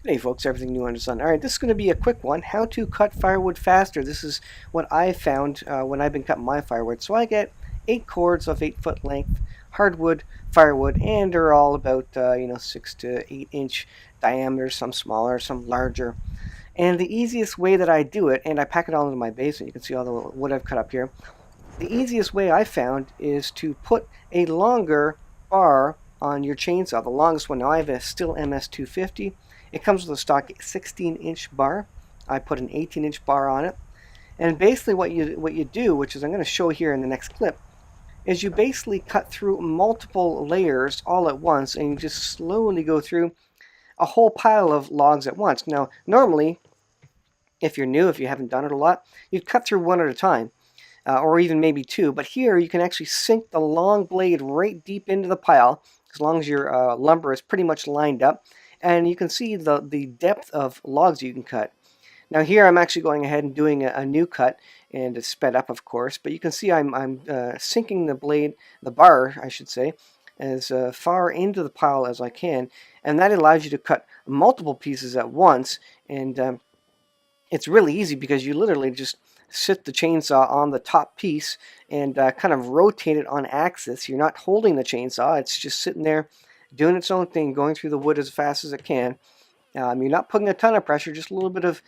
Hey folks, everything new under the sun. All right, this is going to be a quick one. How to cut firewood faster. This is what I found when I've been cutting my firewood. So I get 8 cords of 8 foot length hardwood firewood, and they're all about 6 to 8 inch diameter. Some smaller, some larger. And the easiest way that I do it, and I pack it all into my basement. You can see all the wood I've cut up here. The easiest way I found is to put a longer bar on your chainsaw. The longest one. Now I have a Stihl MS250. It comes with a stock 16-inch bar. I put an 18-inch bar on it. And basically what you do, which is I'm going to show here in the next clip, is you basically cut through multiple layers all at once, and you just slowly go through a whole pile of logs at once. Now, normally, if you're new, if you haven't done it a lot, you'd cut through one at a time, or even maybe two. But here you can actually sink the long blade right deep into the pile, as long as your lumber is pretty much lined up, and you can see the depth of logs you can cut. Now here I'm actually going ahead and doing a new cut, and it's sped up, of course, but you can see I'm sinking the blade, the bar, I should say, as far into the pile as I can, and that allows you to cut multiple pieces at once. And it's really easy because you literally just sit the chainsaw on the top piece and kind of rotate it on axis. You're not holding the chainsaw, it's just sitting there doing its own thing, going through the wood as fast as it can. You're not putting a ton of pressure, just a little bit of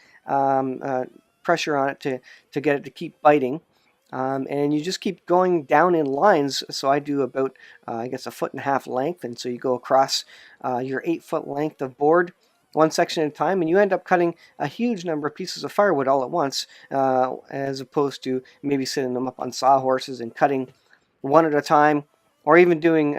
pressure on it to get it to keep biting. And you just keep going down in lines. So I do about, I guess, 1.5 feet length. And so you go across your 8 foot length of board, one section at a time, and you end up cutting a huge number of pieces of firewood all at once, as opposed to maybe setting them up on sawhorses and cutting one at a time, or even doing,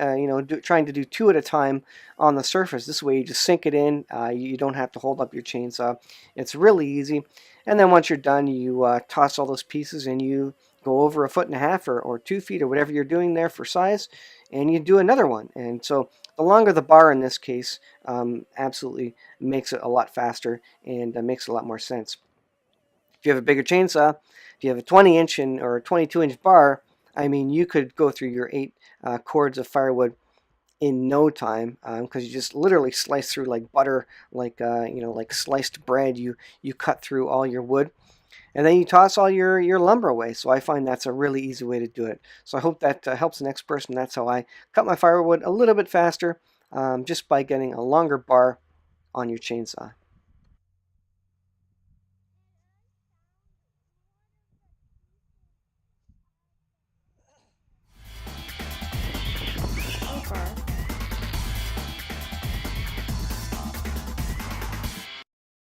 trying to do two at a time on the surface. This way you just sink it in. You don't have to hold up your chainsaw. It's really easy. And then once you're done, you toss all those pieces and you go over 1.5 feet or 2 feet or whatever you're doing there for size, and you do another one. And so the longer the bar in this case absolutely makes it a lot faster and makes a lot more sense. If you have a bigger chainsaw, if you have a 20-inch or a 22-inch bar, I mean, you could go through your 8 cords of firewood in no time, because you just literally slice through like butter, like like sliced bread. You cut through all your wood, and then you toss all your lumber away. So I find that's a really easy way to do it. So I hope that helps the next person. That's how I cut my firewood a little bit faster, just by getting a longer bar on your chainsaw.